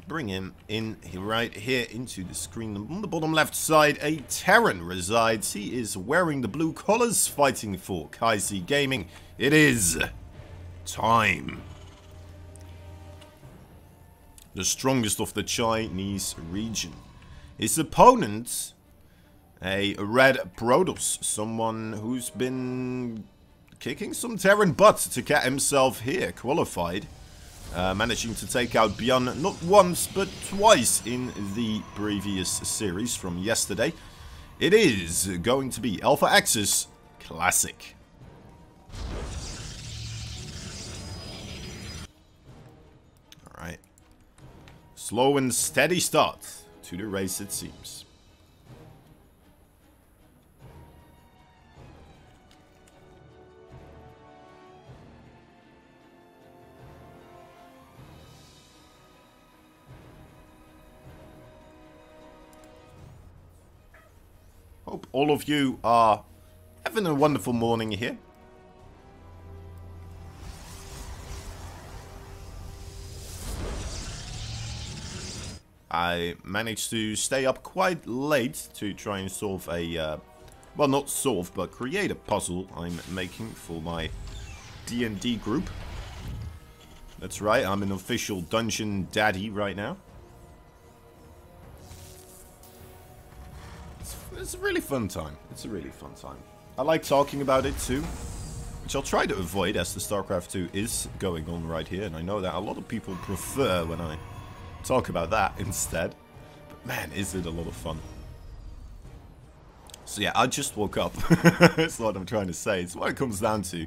bring him in right here into the screen. On the bottom left side, a Terran resides. He is wearing the blue collars, fighting for Kaisi Gaming. It is time. The strongest of the Chinese region. His opponent, a red Protoss, someone who's been kicking some Terran butt to get himself here qualified. Managing to take out Bjorn not once but twice in the previous series from yesterday. It is going to be Alpha Axis Classic. Alright. Slow and steady start to the race, it seems. Hope all of you are having a wonderful morning here. I managed to stay up quite late to try and solve a, well, not solve, but create a puzzle I'm making for my D&D group. That's right, I'm an official dungeon daddy right now. It's a really fun time. It's a really fun time. I like talking about it too, which I'll try to avoid as the StarCraft 2 is going on right here. And I know that a lot of people prefer when I talk about that instead. But man, is it a lot of fun. So yeah, I just woke up. That's what I'm trying to say. It's what it comes down to.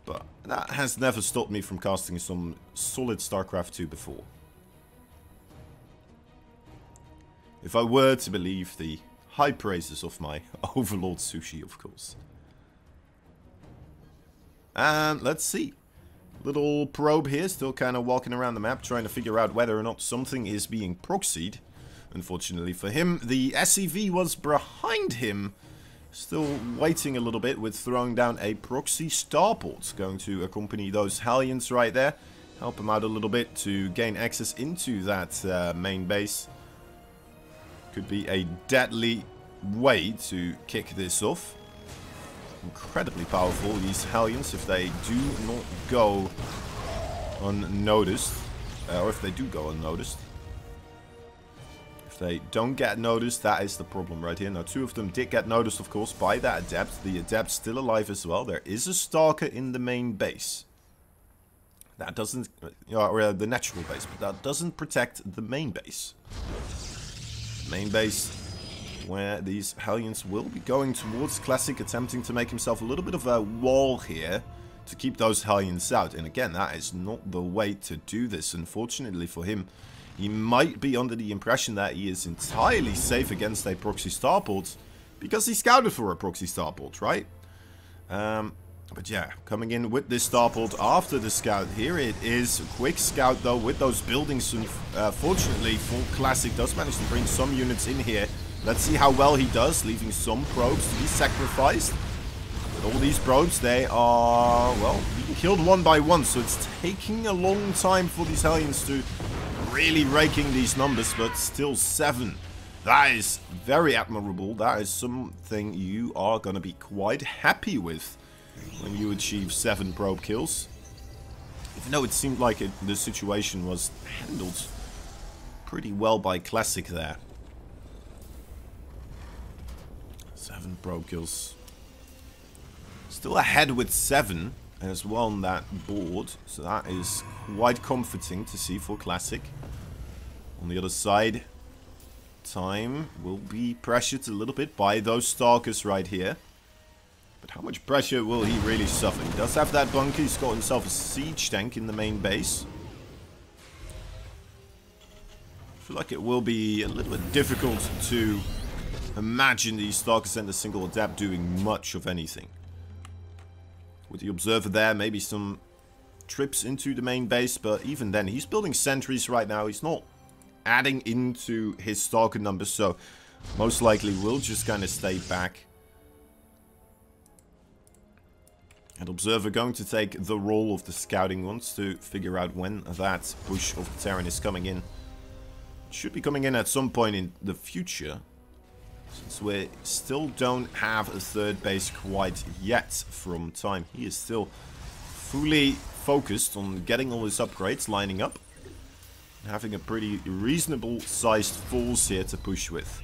But that has never stopped me from casting some solid StarCraft 2 before. If I were to believe the high praises of my Overlord Sushi, of course. And let's see. Little probe here, still kind of walking around the map, trying to figure out whether or not something is being proxied. Unfortunately for him, the SCV was behind him. Still waiting a little bit with throwing down a proxy starport. Going to accompany those Hellions right there. Help him out a little bit to gain access into that main base. Could be a deadly way to kick this off. Incredibly powerful, these Hellions, if they do not go unnoticed. Or if they do go unnoticed. If they don't get noticed, that is the problem right here. Now, two of them did get noticed, of course, by that Adept. The Adept's still alive as well. There is a Stalker in the main base. That doesn't... or the natural base, but that doesn't protect the main base. Main base where these Hellions will be going towards Classic, attempting to make himself a little bit of a wall here to keep those Hellions out. And again, that is not the way to do this. Unfortunately for him, he might be under the impression that he is entirely safe against a proxy starport because he scouted for a proxy starport, right? But yeah, coming in with this starport after the scout here. It is a quick scout though with those buildings. Fortunately for Classic, does manage to bring some units in here. Let's see how well he does, leaving some probes to be sacrificed. With all these probes, they are, well, being killed one by one. So it's taking a long time for these Hellions to really raking these numbers, but still 7. That is very admirable. That is something you are going to be quite happy with when you achieve 7 probe kills. Even though it seemed like the situation was handled pretty well by Classic there. 7 probe kills. Still ahead with 7 as well on that board. So that is quite comforting to see for Classic. On the other side, time will be pressured a little bit by those Stalkers right here. But how much pressure will he really suffer? He does have that bunker. He's got himself a siege tank in the main base. I feel like it will be a little bit difficult to imagine these Stalkers and a single Adept doing much of anything. With the Observer there, maybe some trips into the main base. But even then, he's building sentries right now. He's not adding into his Stalker numbers. So most likely will just kind of stay back. And Observer going to take the role of the scouting ones to figure out when that push of the Terran is coming in. It should be coming in at some point in the future, since we still don't have a third base quite yet from Time. He is still fully focused on getting all his upgrades lining up. Having a pretty reasonable sized force here to push with.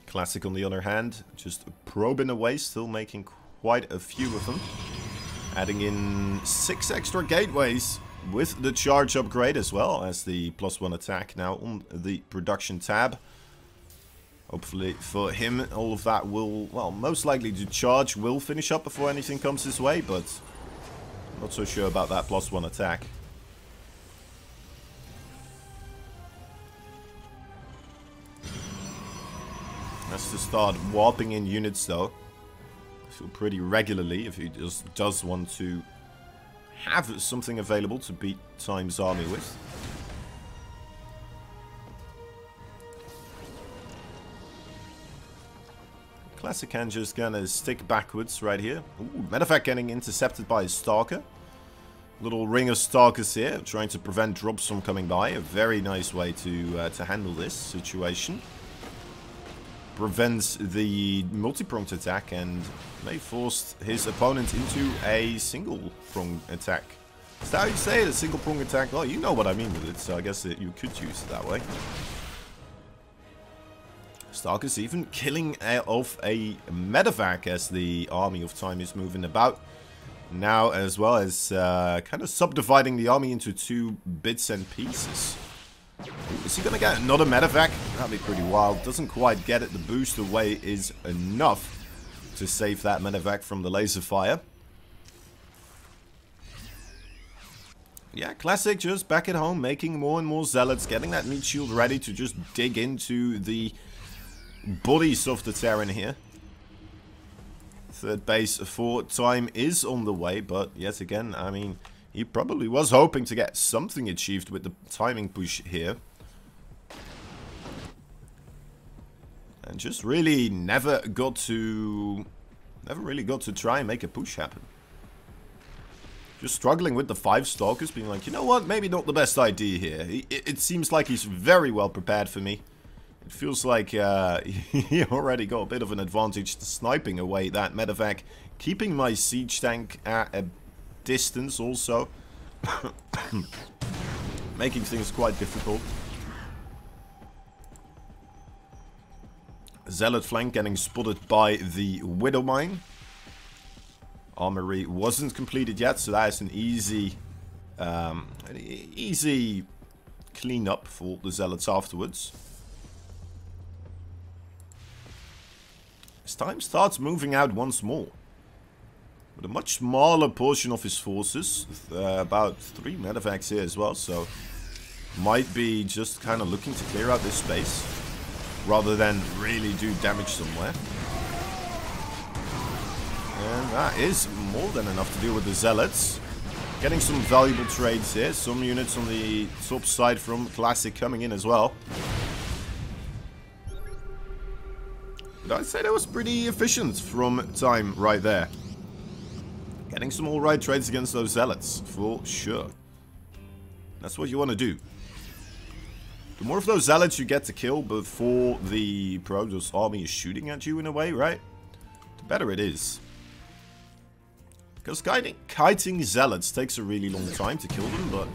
Classic on the other hand, just probing away, still making quite a few of them. Adding in 6 extra gateways with the charge upgrade as well as the +1 attack now on the production tab. Hopefully for him all of that will, well, most likely to charge will finish up before anything comes his way, but not so sure about that +1 attack. Has to start warping in units though. I feel pretty regularly if he just does want to have something available to beat Time's army with. Classic can just gonna stick backwards right here. Ooh, medevac getting intercepted by a Stalker. Little ring of Stalkers here, trying to prevent drops from coming by. A very nice way to handle this situation. Prevents the multi-pronged attack and may force his opponent into a single-pronged attack. Is that how you say it? A single-pronged attack? Well, you know what I mean with it, so I guess you could use it that way. Stalker's even killing off a medevac as the army of Time is moving about. Now, as well as kind of subdividing the army into 2 bits and pieces. Is he going to get another medevac? That'd be pretty wild. Doesn't quite get it. The boost away is enough to save that medevac from the laser fire. Yeah, classic, just back at home, making more and more zealots, getting that meat shield ready to just dig into the bodies of the Terran here. Third base for Time is on the way, but yet again, I mean, he probably was hoping to get something achieved with the timing push here. And just really never really got to try and make a push happen. Just struggling with the 5 Stalkers, being like, you know what, maybe not the best idea here. It seems like he's very well prepared for me. It feels like he already got a bit of an advantage to sniping away that medevac. Keeping my siege tank at a distance also. Making things quite difficult. Zealot flank getting spotted by the Widow Mine. Armory wasn't completed yet, so that is an easy cleanup for the Zealots afterwards. As Time starts moving out once more. With a much smaller portion of his forces. About 3 medevacs here as well, so might be just kind of looking to clear out this space. Rather than really do damage somewhere. And that is more than enough to deal with the Zealots. Getting some valuable trades here. Some units on the top side from Classic coming in as well. But I'd say that was pretty efficient from Time right there. Getting some alright trades against those Zealots, for sure. That's what you want to do. The more of those Zealots you get to kill before the Protoss army is shooting at you in a way, right? The better it is. Because kiting Zealots takes a really long time to kill them, but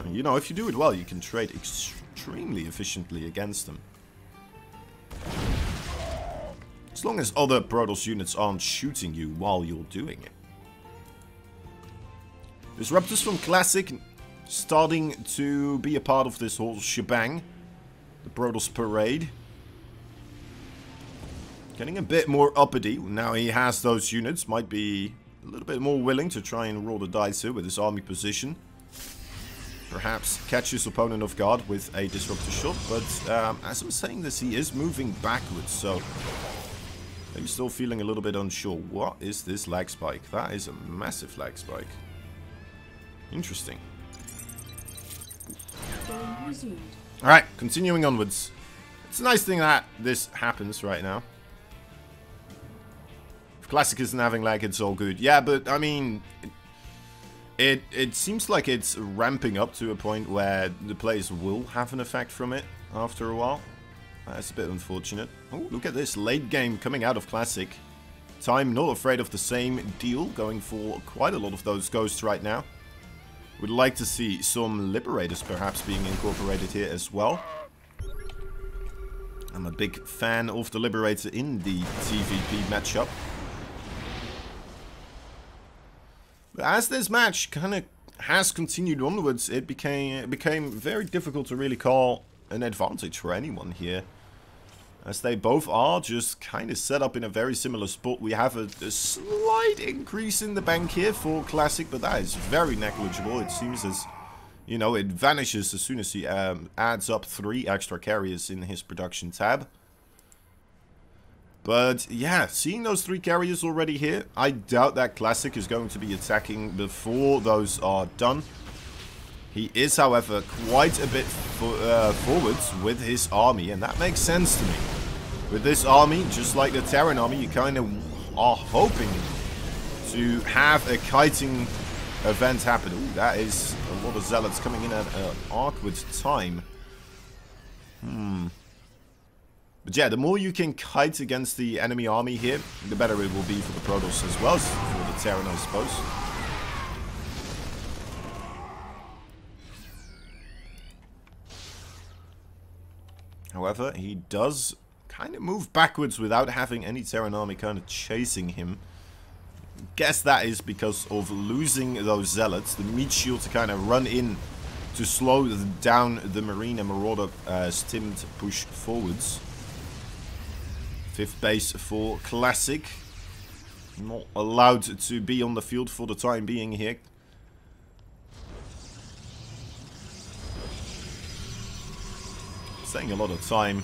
you know, if you do it well, you can trade extremely efficiently against them. As long as other Protoss units aren't shooting you while you're doing it. Disruptors from Classic starting to be a part of this whole shebang. The Protoss parade. Getting a bit more uppity. Now he has those units. Might be a little bit more willing to try and roll the dice here with his army position. Perhaps catch his opponent off guard with a disruptor shot. But as I'm saying this, he is moving backwards. So maybe still feeling a little bit unsure. What is this lag spike? That is a massive lag spike. Interesting. Alright, continuing onwards. It's a nice thing that this happens right now. Classic isn't having lag, it's all good. Yeah, but I mean, it seems like it's ramping up to a point where the players will have an effect from it after a while. That's a bit unfortunate. Oh, look at this late game coming out of Classic. Time not afraid of the same deal, going for quite a lot of those ghosts right now. Would like to see some Liberators perhaps being incorporated here as well. I'm a big fan of the Liberator in the TVP matchup. But as this match kind of has continued onwards, it became very difficult to really call an advantage for anyone here. As they both are just kind of set up in a very similar spot. We have a slight increase in the bank here for Classic, but that is very negligible. It seems as, you know, it vanishes as soon as he adds up 3 extra carriers in his production tab. But yeah, seeing those 3 carriers already here, I doubt that Classic is going to be attacking before those are done. He is, however, quite a bit forwards with his army, and that makes sense to me. With this army, just like the Terran army, you kind of are hoping to have a kiting event happen. Ooh, that is a lot of zealots coming in at an awkward time. But yeah, the more you can kite against the enemy army here, the better it will be for the Protoss as well as for the Terran, I suppose. However, he does kind of move backwards without having any Terran army kind of chasing him. Guess that is because of losing those zealots. The meat shield to kind of run in to slow down the Marine and Marauder stimmed push forwards. 5th base for Classic. Not allowed to be on the field for the time being here. Saying a lot of time.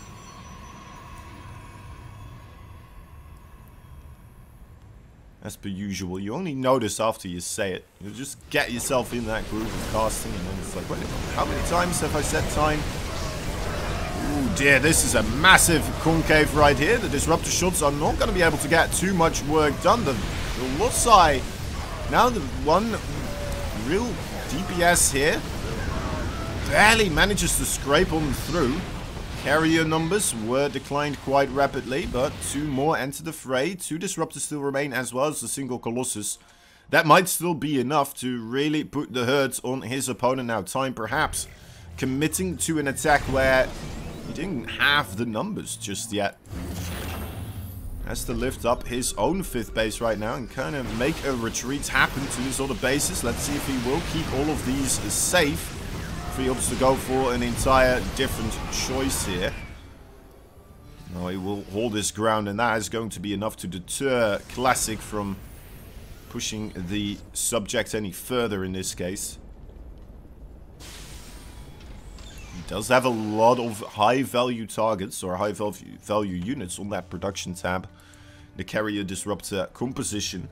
As per usual, you only notice after you say it. You just get yourself in that groove of casting and then it's like, wait, how many times have I said time? Ooh dear, this is a massive concave right here. The disruptor shots are not going to be able to get too much work done. The Lossai, now the one real DPS here, barely manages to scrape on through. Carrier numbers were declined quite rapidly, but 2 more enter the fray. 2 disruptors still remain, as well as a single Colossus. That might still be enough to really put the hurt on his opponent now. Time perhaps committing to an attack where he didn't have the numbers just yet. Has to lift up his own 5th base right now and kind of make a retreat happen to his other bases. Let's see if he will keep all of these safe. If he opts to go for an entire different choice here. No, he will hold his ground, and that is going to be enough to deter Classic from pushing the subject any further in this case. He does have a lot of high value targets or high value units on that production tab. The carrier disruptor composition.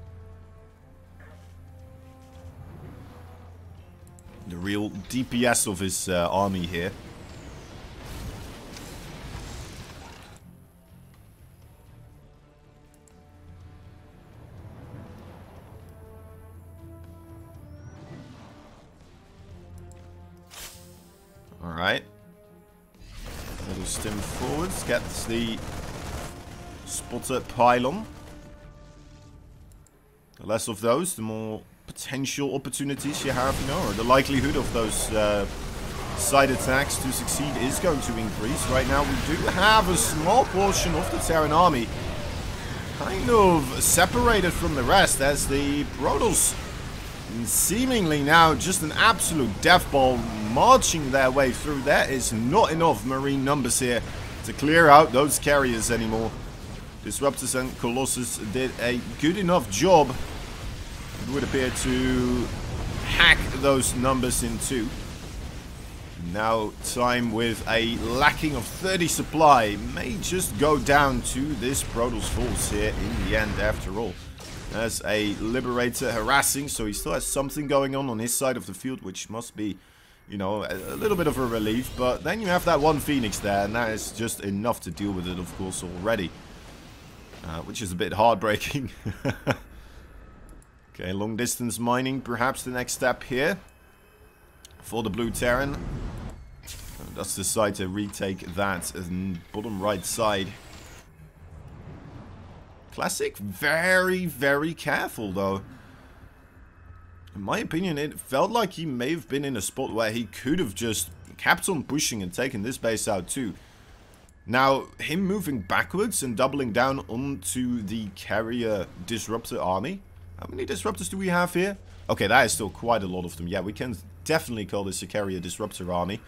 The real DPS of his army here. Alright. Little stim forwards. Gets the spotter pylon. The less of those, the more potential opportunities you have, you know, or the likelihood of those side attacks to succeed is going to increase. Right now we do have a small portion of the Terran army kind of separated from the rest, as the Protoss seemingly now just an absolute death ball marching their way through. There is not enough Marine numbers here to clear out those carriers anymore. Disruptors and Colossus did a good enough job, it would appear, to hack those numbers in 2. Now time with a lacking of 30 supply may just go down to this Protoss force here in the end after all. As a Liberator harassing, so he still has something going on his side of the field, which must be, you know, a little bit of a relief. But then you have that one Phoenix there, and that is just enough to deal with it, of course, already. which is a bit heartbreaking. Okay, long distance mining, perhaps the next step here for the blue Terran. Does decide to retake that bottom right side. Classic, very, very careful though. In my opinion, it felt like he may have been in a spot where he could have just kept on pushing and taken this base out too. Now, him moving backwards and doubling down onto the carrier disruptor army. How many disruptors do we have here? Okay, that is still quite a lot of them. Yeah, we can definitely call this a carrier disruptor army.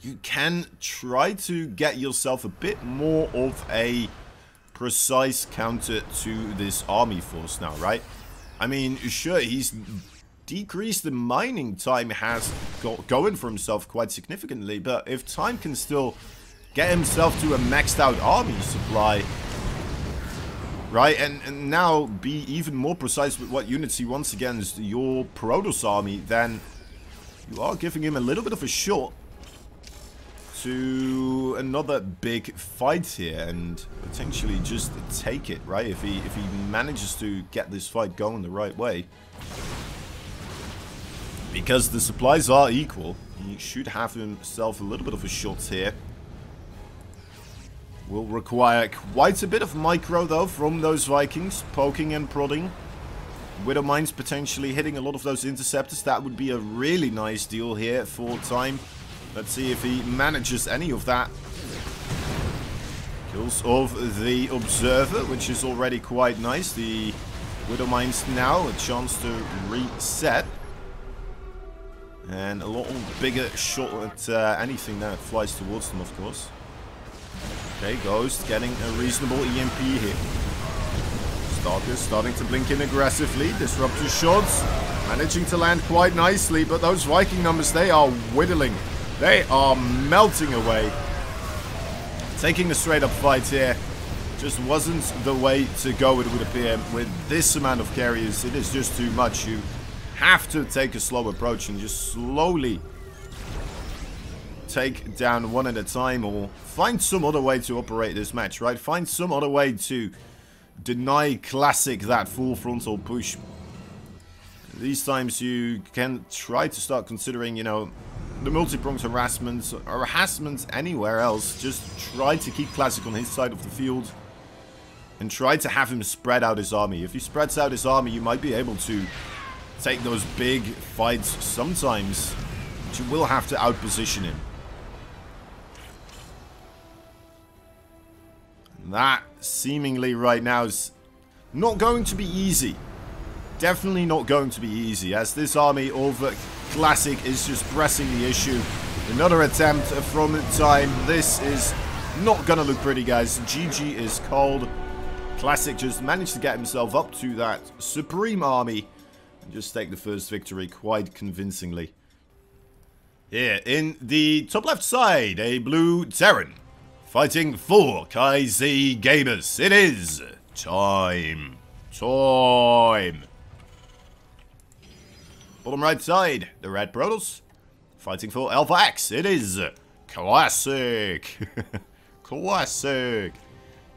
You can try to get yourself a bit more of a precise counter to this army force now, right? I mean, sure, he's decreased the mining time has got going for himself quite significantly, but if Time can still get himself to a maxed out army supply, right, and now be even more precise with what units he wants against your Protoss army, then you are giving him a little bit of a shot to another big fight here and potentially just take it, right? If he manages to get this fight going the right way. Because the supplies are equal, he should have himself a little bit of a shot here. Will require quite a bit of micro though from those Vikings, poking and prodding. Widow Mines potentially hitting a lot of those interceptors. That would be a really nice deal here for Time. Let's see if he manages any of that. Kills of the Observer, which is already quite nice. The Widow Mines now a chance to reset. And a lot bigger shot at anything that flies towards them, of course. Okay, Ghost getting a reasonable EMP hit. Stalker starting to blink in aggressively. Disruptor shots managing to land quite nicely, but those Viking numbers, they are whittling. They are melting away. Taking the straight up fight here just wasn't the way to go, it would appear. With this amount of carriers, it is just too much. You have to take a slow approach and just slowly take down one at a time, or find some other way to operate this match, right? Find some other way to deny Classic that full frontal push. These times you can try to start considering, you know, the multi-pronged harassment or harassment anywhere else. Just try to keep Classic on his side of the field and try to have him spread out his army. If he spreads out his army, you might be able to take those big fights sometimes, but you will have to outposition him. That seemingly right now is not going to be easy. Definitely not going to be easy, as this army of Classic is just pressing the issue. Another attempt from Time. This is not going to look pretty, guys. GG is cold. Classic just managed to get himself up to that supreme army and just take the first victory quite convincingly. Here in the top left side, a blue Terran fighting for KZ Gamers. It is time. Bottom right side, the red Protoss fighting for Alpha X. It is Classic. Classic.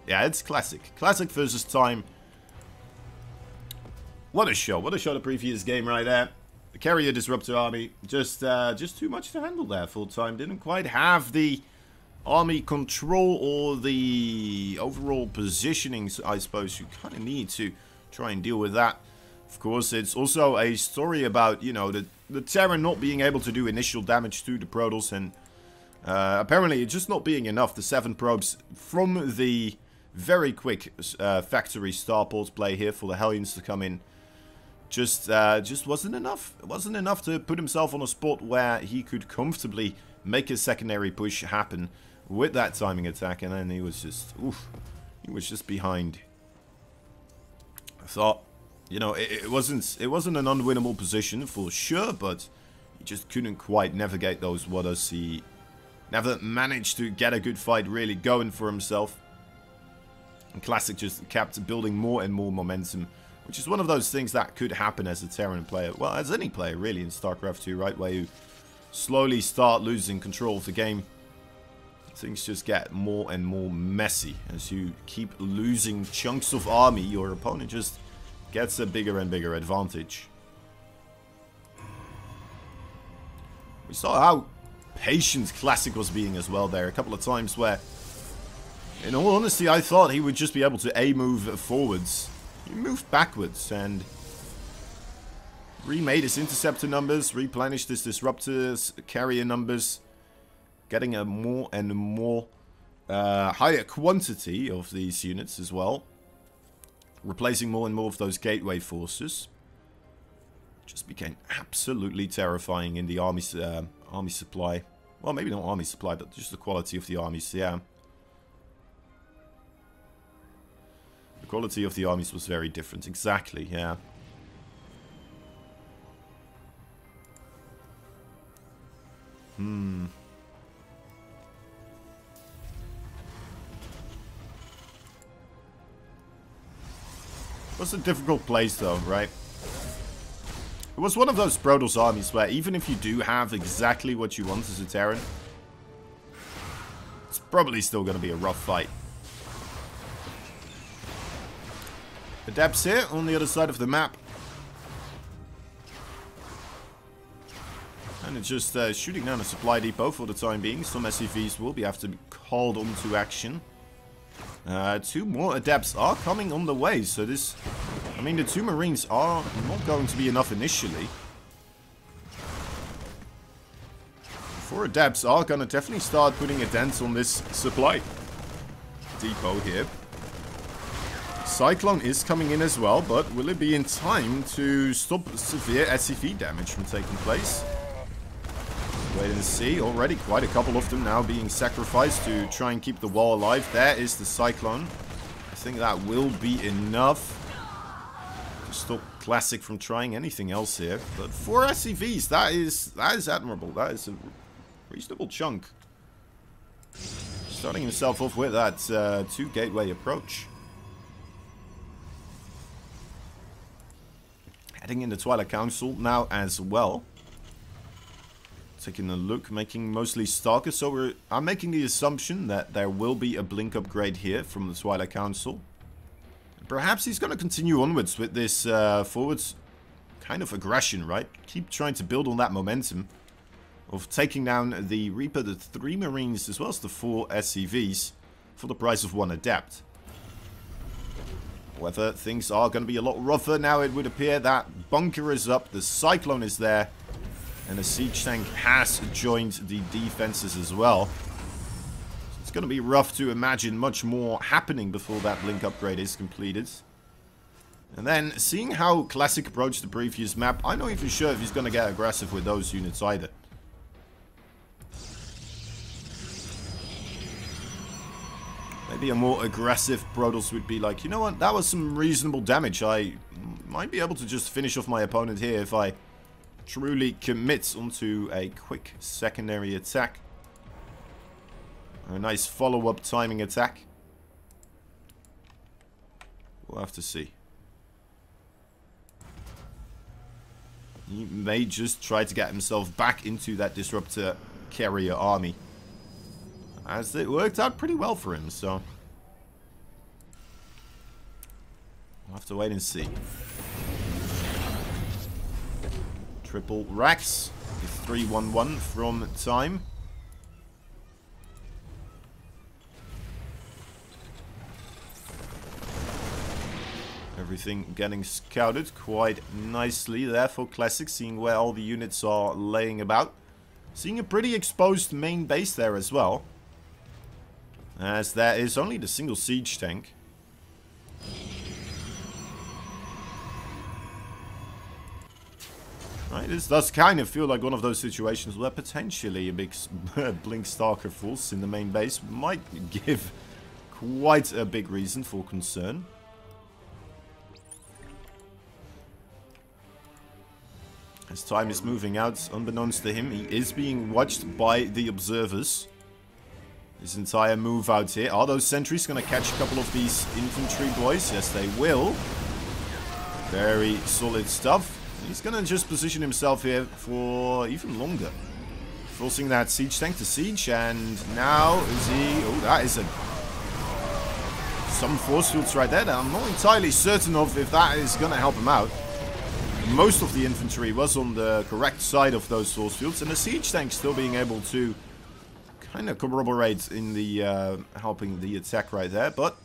Yeah, it's Classic. Classic versus Time. What a show. What a show the previous game right there. The carrier disruptor army. Just too much to handle there for Time. Didn't quite have the army control or the overall positioning, I suppose. You kind of need to try and deal with that. Of course, it's also a story about, you know, the Terran not being able to do initial damage to the Protoss, and apparently it's just not being enough. The 7 probes from the very quick factory starport play here for the Hellions to come in just wasn't enough. It wasn't enough to put himself on a spot where he could comfortably make a secondary push happen with that timing attack, and then he was just, oof, he was just behind. I thought, you know, it wasn't an unwinnable position for sure, but he just couldn't quite navigate those waters. He never managed to get a good fight really going for himself. And Classic just kept building more and more momentum, which is one of those things that could happen as a Terran player. Well, as any player really in StarCraft 2, right? Where you slowly start losing control of the game. things just get more and more messy. As you keep losing chunks of army, your opponent just gets a bigger and bigger advantage. We saw how patient Classic was being as well there. A couple of times where, in all honesty, I thought he would just be able to A-move forwards. He moved backwards and remade his interceptor numbers, replenished his disruptors, carrier numbers, getting a more and more higher quantity of these units as well. Replacing more and more of those gateway forces. Just became absolutely terrifying in the army supply. Well, maybe not army supply, but just the quality of the armies, yeah. The quality of the armies was very different, exactly, yeah. It was a difficult place though, right? It was one of those Protoss armies where even if you do have exactly what you want as a Terran, it's probably still going to be a rough fight. Adepts here on the other side of the map. And it's just shooting down a supply depot for the time being. Some SCVs will have to be called onto action. 2 more Adepts are coming on the way, so this... I mean, the 2 Marines are not going to be enough initially. 4 Adepts are going to definitely start putting a dent on this supply depot here. Cyclone is coming in as well, but will it be in time to stop severe SCV damage from taking place? Wait and see. Already quite a couple of them now being sacrificed to try and keep the wall alive. There is the Cyclone. I think that will be enough to stop Classic from trying anything else here. But 4 SCVs, that is admirable. That is a reasonable chunk. Starting himself off with that 2 gateway approach. Heading in the Twilight Council now as well. Taking a look, making mostly Stalkers. So I'm making the assumption that there will be a blink upgrade here from the Twilight Council. Perhaps he's going to continue onwards with this forwards kind of aggression, right? Keep trying to build on that momentum of taking down the Reaper, the 3 Marines, as well as the 4 SCVs for the price of 1 Adept. However, things are going to be a lot rougher now. It would appear that bunker is up, the Cyclone is there. And the siege tank has joined the defenses as well. So it's going to be rough to imagine much more happening before that blink upgrade is completed. And then, seeing how Classic approached the previous map, I'm not even sure if he's going to get aggressive with those units either. Maybe a more aggressive Protoss would be like, you know what, that was some reasonable damage. I might be able to just finish off my opponent here if I truly commits onto a quick secondary attack. A nice follow-up timing attack. We'll have to see. He may just try to get himself back into that disruptor carrier army, as it worked out pretty well for him, so we'll have to wait and see. Triple racks, the 311 from time. Everything getting scouted quite nicely there for Classic, seeing where all the units are laying about. Seeing a pretty exposed main base there as well, as there is only the single siege tank. Right, this does kind of feel like one of those situations where potentially a big Blink Stalker force in the main base might give quite a big reason for concern. As time is moving out, unbeknownst to him, he is being watched by the observers. His entire move out here. Are those sentries going to catch a couple of these infantry boys? Yes, they will. Very solid stuff. He's going to just position himself here for even longer. Forcing that siege tank to siege, and now is he... Oh, that is some force fields right there that I'm not entirely certain of if that is going to help him out. Most of the infantry was on the correct side of those force fields, and the siege tank still being able to kind of corroborate in the helping the attack right there, but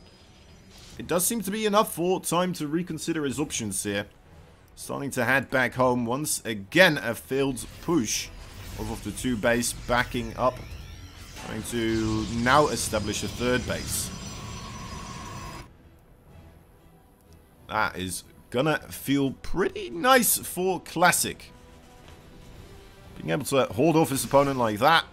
it does seem to be enough for time to reconsider his options here. Starting to head back home once again. A failed push of the 2 base backing up. Trying to now establish a 3rd base. That is gonna feel pretty nice for Classic. Being able to hold off his opponent like that,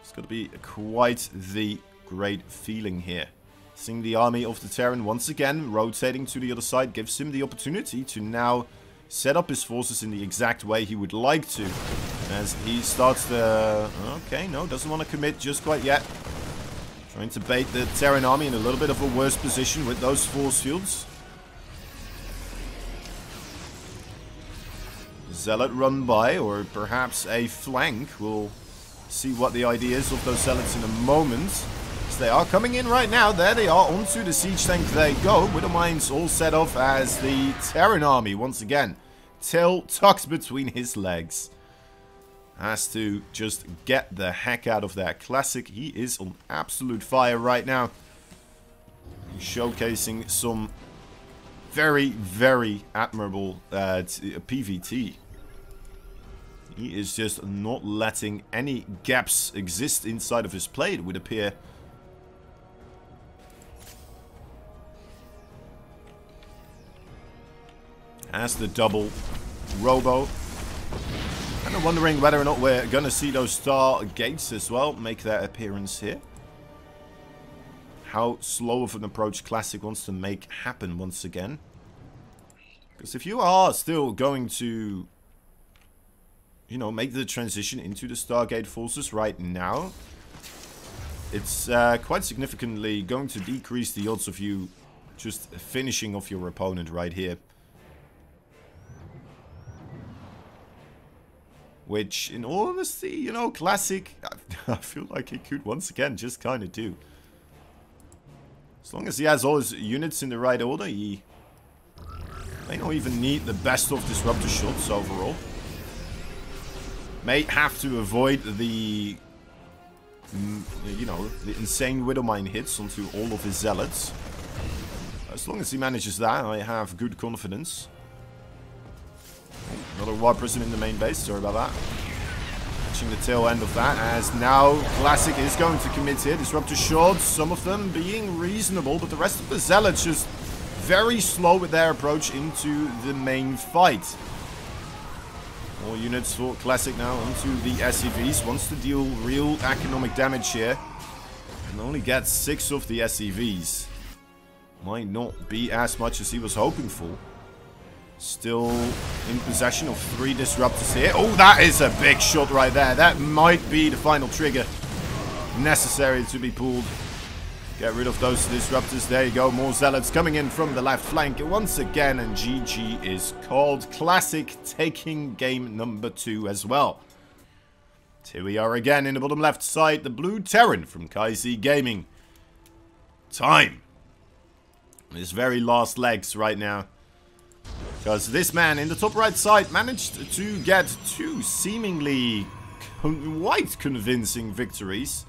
it's gonna be quite the great feeling here. Seeing the army of the Terran once again rotating to the other side gives him the opportunity to now set up his forces in the exact way he would like to. As he starts the... Okay, no, doesn't want to commit just quite yet. Trying to bait the Terran army in a little bit of a worse position with those force fields. Zealot run by, or perhaps a flank. We'll see what the idea is of those zealots in a moment. As they are coming in right now. There they are, onto the siege tank they go. Widow mines all set off as the Terran army once again. Tail tucked between his legs. Has to just get the heck out of that. Classic, he is on absolute fire right now. Showcasing some very, very admirable PVT. He is just not letting any gaps exist inside of his play, it would appear. As the double robo. Kind of wondering whether or not we're going to see those star gates as well make their appearance here. How slow of an approach Classic wants to make happen once again. Because if you are still going to, you know, make the transition into the Stargate forces right now, it's quite significantly going to decrease the odds of you just finishing off your opponent right here. Which, in all honesty, you know, Classic, I feel like he could once again just kind of do. As long as he has all his units in the right order, he may not even need the best of disruptor shots overall. May have to avoid the, you know, the insane Widowmine hits onto all of his zealots. As long as he manages that, I have good confidence. Another War Prism in the main base, sorry about that. Catching the tail end of that, as now Classic is going to commit here. Disruptor shots, some of them being reasonable, but the rest of the zealots just very slow with their approach into the main fight. More units for Classic now onto the SCVs. Wants to deal real economic damage here. And only gets 6 of the SCVs. Might not be as much as he was hoping for. Still in possession of 3 disruptors here. Oh, that is a big shot right there. That might be the final trigger necessary to be pulled. Get rid of those disruptors. There you go. More zealots coming in from the left flank once again. And GG is called. Classic taking game number 2 as well. Here we are again in the bottom left side. The blue Terran from KaiZ Gaming. Time. His very last legs right now. Because this man in the top right side managed to get 2 seemingly quite convincing victories.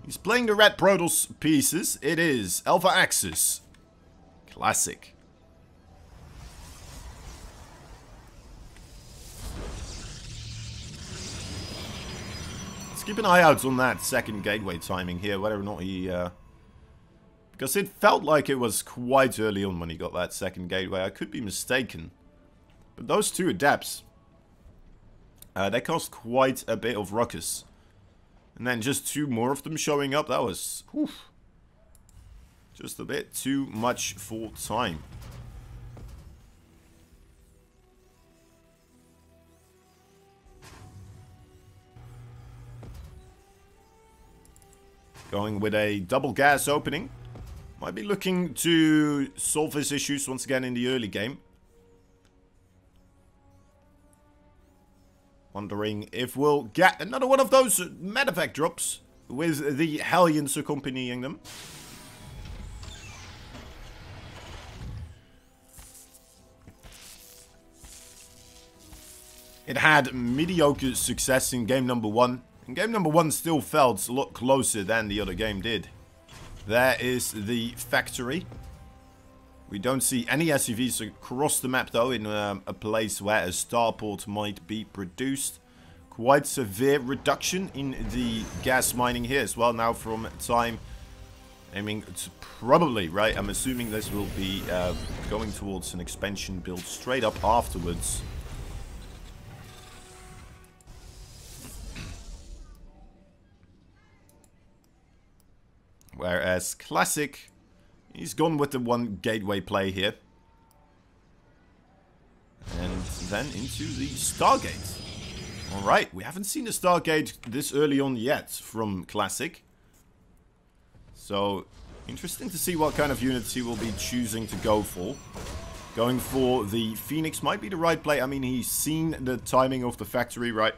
He's playing the red Protoss pieces. It is Alpha Axis. Classic. Let's keep an eye out on that second gateway timing here, whether or not he... Because it felt like it was quite early on when he got that second gateway. I could be mistaken. But those 2 adepts, they caused quite a bit of ruckus. And then just 2 more of them showing up, that was just a bit too much for time. Going with a double gas opening. Might be looking to solve his issues once again in the early game. Wondering if we'll get another one of those medevac drops with the Hellions accompanying them. It had mediocre success in game number 1. And game number 1 still felt a lot closer than the other game did. There is the factory. We don't see any SCVs across the map though, in a place where a starport might be produced. Quite severe reduction in the gas mining here as well now from time. Aiming to probably, right, I'm assuming this will be going towards an expansion build straight up afterwards. Whereas Classic, he's gone with the one gateway play here. And then into the Stargate. Alright, we haven't seen a Stargate this early on yet from Classic. So, interesting to see what kind of units he will be choosing to go for. Going for the Phoenix might be the right play. I mean, he's seen the timing of the factory, right?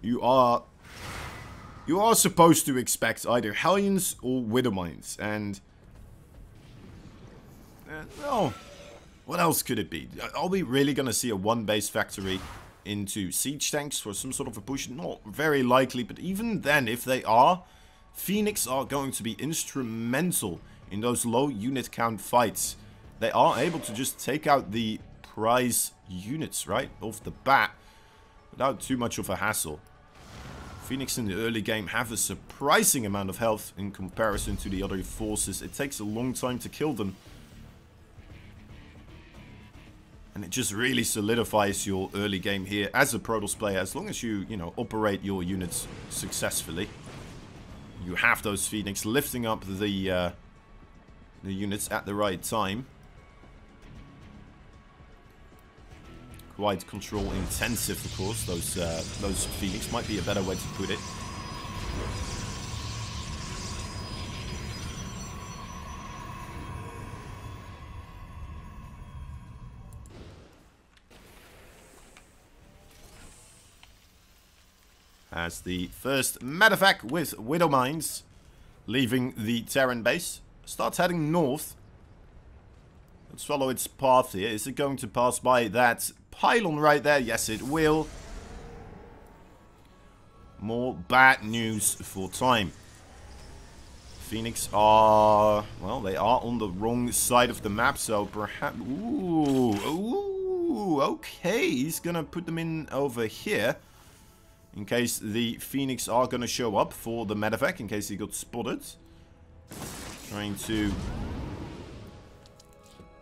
You are supposed to expect either Hellions or Widowmines, and well, what else could it be? Are we really gonna see a one-base factory into siege tanks for some sort of a push? Not very likely, but even then, if they are, Phoenix are going to be instrumental in those low unit count fights. They are able to just take out the prize units right off the bat without too much of a hassle. Phoenix in the early game have a surprising amount of health in comparison to the other forces. It takes a long time to kill them. And it just really solidifies your early game here as a Protoss player. As long as you operate your units successfully. You have those Phoenix lifting up the units at the right time. Quite control intensive, of course. Those Phoenix might be a better way to put it. As the first medevac with Widowmines leaving the Terran base starts heading north. Let's follow its path here. Is it going to pass by that pylon right there? Yes, it will. More bad news for time. Phoenix are, well, they are on the wrong side of the map, so perhaps... Ooh, okay. He's gonna put them in over here. In case the Phoenix are gonna show up for the medevac, in case he got spotted. Trying to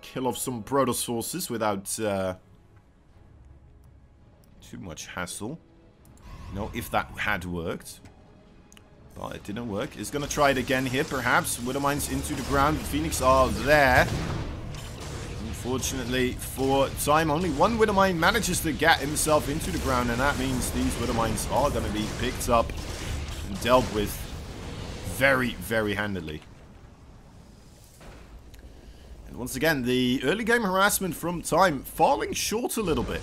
kill off some Protoss forces without too much hassle. If that had worked. Well, it didn't work. He's going to try it again here, perhaps. Widowmines into the ground. The Phoenix are there. Unfortunately for time, only one Widowmine manages to get himself into the ground, and that means these Widowmines are going to be picked up and dealt with very, very handily. Once again, the early game harassment from time falling short a little bit.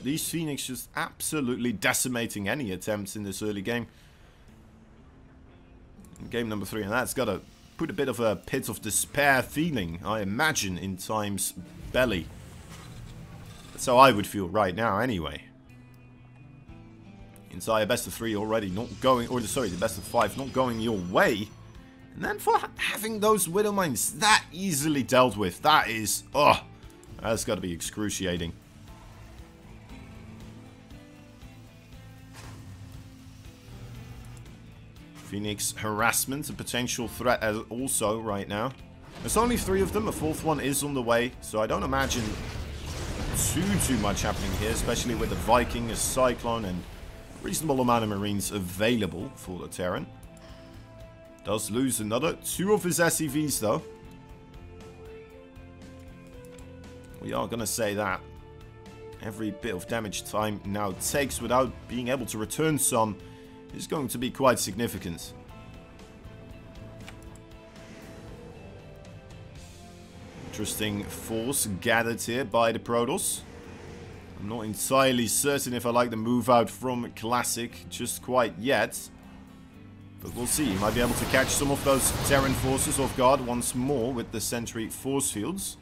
These Phoenix just absolutely decimating any attempts in this early game. In game number 3, and that's got to put a bit of a pit of despair feeling, I imagine, in time's belly. That's how I would feel right now, anyway. Entire best of 3 already not going, or sorry, the best of 5 not going your way. And then for having those Widowmines that easily dealt with, that is, that's got to be excruciating. Phoenix harassment, a potential threat as also right now. There's only 3 of them, a 4th one is on the way, so I don't imagine too much happening here, especially with the Viking, a Cyclone, and a reasonable amount of Marines available for the Terran. Does lose another 2 of his SCVs though. We are going to say that every bit of damage time now takes without being able to return some is going to be quite significant. Interesting force gathered here by the Protoss. I'm not entirely certain if I like the move out from Classic just quite yet. But we'll see. He might be able to catch some of those Terran forces off guard once more with the Sentry force fields.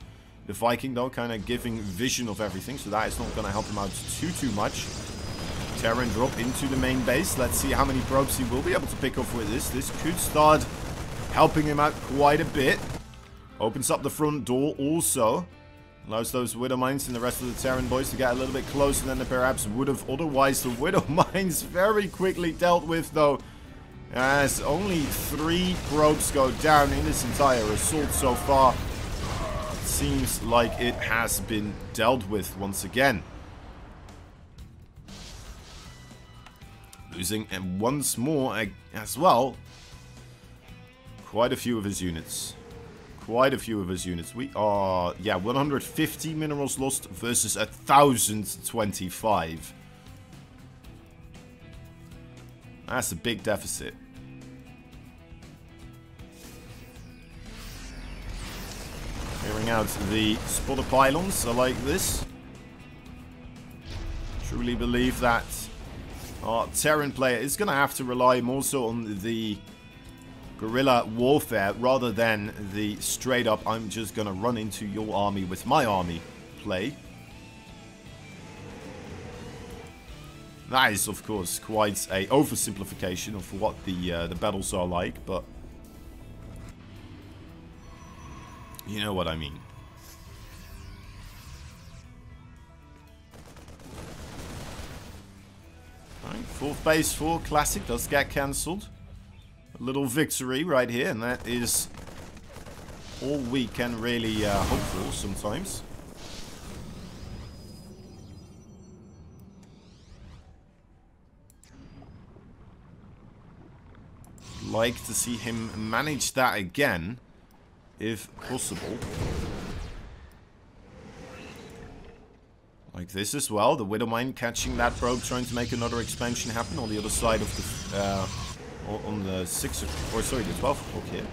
The Viking, though, kind of giving vision of everything, so that is not going to help him out too much. Terran drop into the main base. Let's see how many probes he will be able to pick off with this. This could start helping him out quite a bit. Opens up the front door also. Allows those Widow Mines and the rest of the Terran boys to get a little bit closer than they perhaps would have otherwise. The Widow Mines very quickly dealt with, though, as only 3 probes go down in this entire assault so far. It seems like it has been dealt with once again. Losing once more as well quite a few of his units. Quite a few of his units. We are, yeah, 150 minerals lost versus 1,025. That's a big deficit. Clearing out the spotter pylons. I like this. Truly believe that our Terran player is going to have to rely more so on the guerrilla warfare rather than the straight up I'm just going to run into your army with my army play. That is, of course, quite a oversimplification of what the battles are like, but you know what I mean. Alright, 4th base for Classic does get cancelled. A little victory right here, and that is all we can really hope for sometimes. Like to see him manage that again, if possible. Like this as well. The Widow Mine catching that probe, trying to make another expansion happen on the other side of the on the 6th, or sorry, the 12th o'clock here.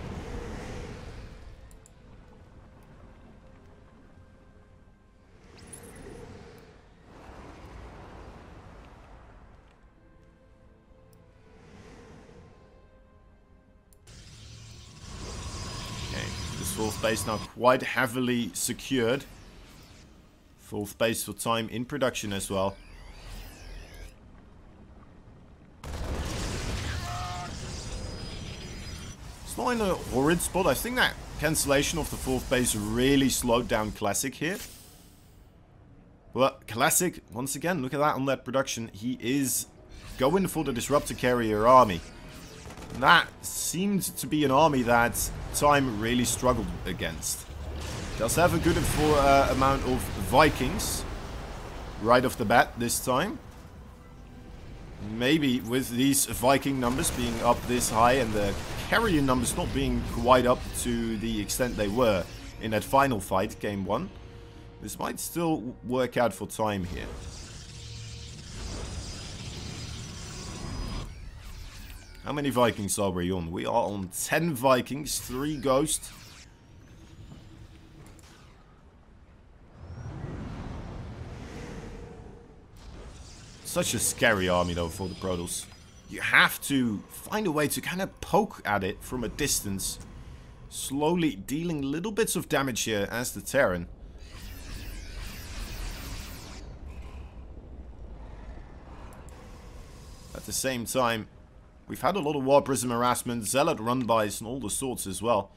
Okay, this 4th base now quite heavily secured. 4th base for time in production as well. Not in a horrid spot. I think that cancellation of the 4th base really slowed down Classic here. But Classic, once again, look at that on that production. He is going for the Disruptor Carrier army. And that seemed to be an army that Time really struggled against. Does have a good amount of Vikings right off the bat this time. Maybe with these Viking numbers being up this high and the carrier numbers not being quite up to the extent they were in that final fight, game 1. This might still work out for Time here. How many Vikings are we on? We are on 10 Vikings, 3 Ghost. Such a scary army though for the Protoss. You have to find a way to kind of poke at it from a distance. Slowly dealing little bits of damage here as the Terran. At the same time, we've had a lot of War Prism harassment, Zealot run-bys and all the sorts as well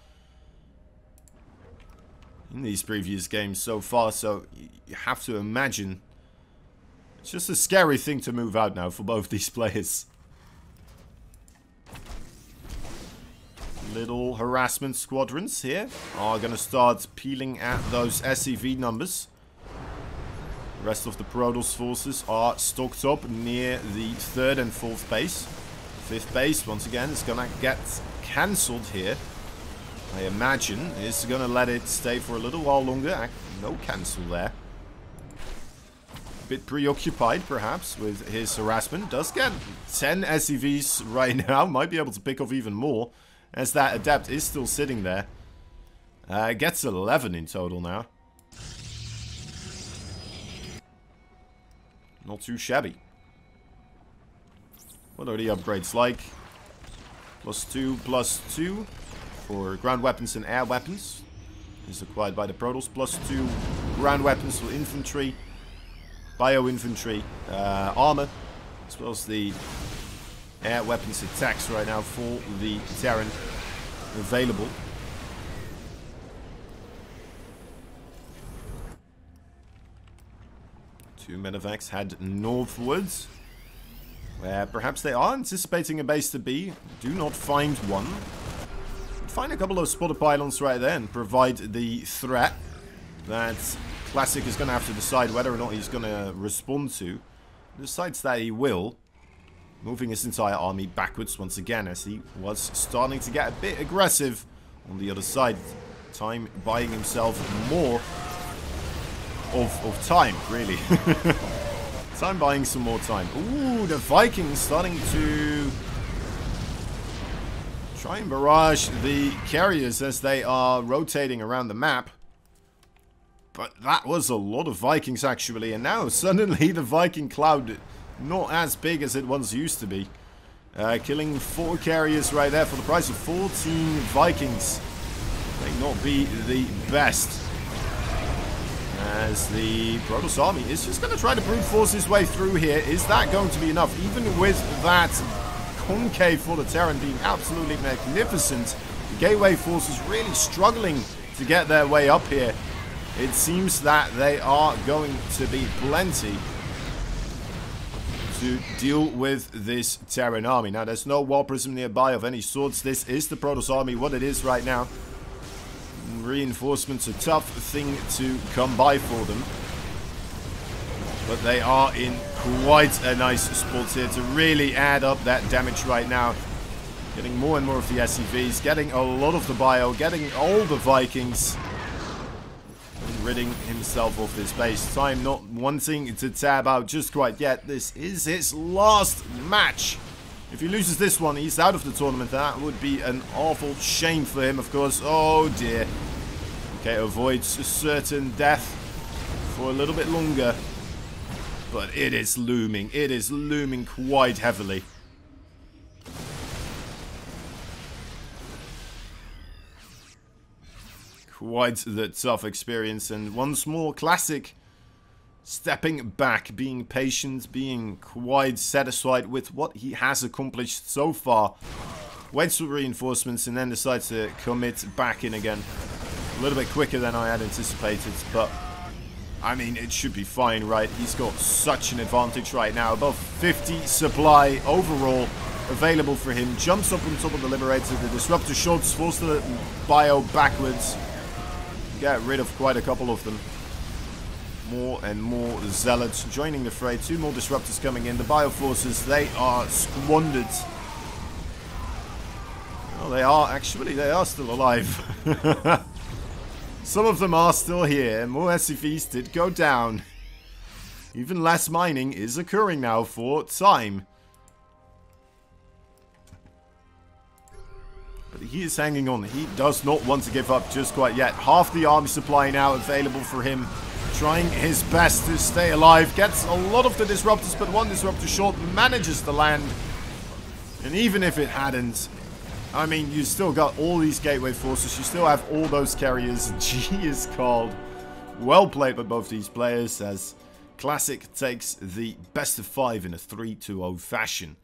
in these previous games so far, so you have to imagine it's just a scary thing to move out now for both these players. Little harassment squadrons here are going to start peeling at those SCV numbers. The rest of the Protoss forces are stocked up near the 3rd and 4th base. 5th base, once again, is going to get cancelled here. I imagine is going to let it stay for a little while longer. No cancel there. Bit preoccupied, perhaps, with his harassment. Does get 10 SCVs right now. Might be able to pick off even more, as that Adept is still sitting there. Gets 11 in total now. Not too shabby. What are the upgrades like? +2/+2 for ground weapons and air weapons. This is acquired by the Protoss. +2 ground weapons for infantry, bio-infantry, armor, as well as the air weapons attacks right now for the Terran available. Two medevacs head northwards, where perhaps they are anticipating a base to be. Do not find one. Find a couple of spotter pylons right there and provide the threat that Classic is going to have to decide whether or not he's going to respond to. Decides that he will, moving his entire army backwards once again, as he was starting to get a bit aggressive on the other side. Time buying himself more of time, really. Time buying some more time. Ooh, the Vikings starting to try and barrage the carriers as they are rotating around the map. But that was a lot of Vikings actually, and now suddenly the Viking cloud not as big as it once used to be. Killing 4 carriers right there for the price of 14 Vikings. May not be the best. As the Protoss army is just going to try to brute force his way through here. Is that going to be enough? Even with that concave for the Terran being absolutely magnificent, the Gateway force is really struggling to get their way up here. It seems that they are going to be plenty to deal with this Terran army. Now, there's no wall prism nearby of any sorts. This is the Protoss army, what it is right now. Reinforcements a tough thing to come by for them, but they are in quite a nice spot here to really add up that damage right now. Getting more and more of the SCVs, getting a lot of the bio, getting all the Vikings, and ridding himself of this base. Time not wanting to tab out just quite yet. This is his last match. If he loses this one, he's out of the tournament. That would be an awful shame for him, of course. Oh dear. Okay, avoids certain death for a little bit longer. But it is looming. It is looming quite heavily. Quite the tough experience. And once more, Classic stepping back, being patient, being quite satisfied with what he has accomplished so far. Waits for reinforcements and then decides to commit back in again. A little bit quicker than I had anticipated, but I mean, it should be fine, right? He's got such an advantage right now. Above 50 supply overall available for him. Jumps up on top of the Liberator. The Disruptor shots, force the bio backwards. Get rid of quite a couple of them. More and more Zealots joining the fray. 2 more Disruptors coming in. The Bioforces, they are squandered. Well, they are still alive. Some of them are still here. More SCVs did go down. Even less mining is occurring now for time. But he is hanging on. He does not want to give up just quite yet. Half the army supply now available for him. Trying his best to stay alive. Gets a lot of the Disruptors, but 1 Disruptor short manages to land. And even if it hadn't, I mean, you still got all these Gateway forces. You still have all those carriers. G is called. Well played by both these players as Classic takes the best of 5 in a 3-2-0 fashion.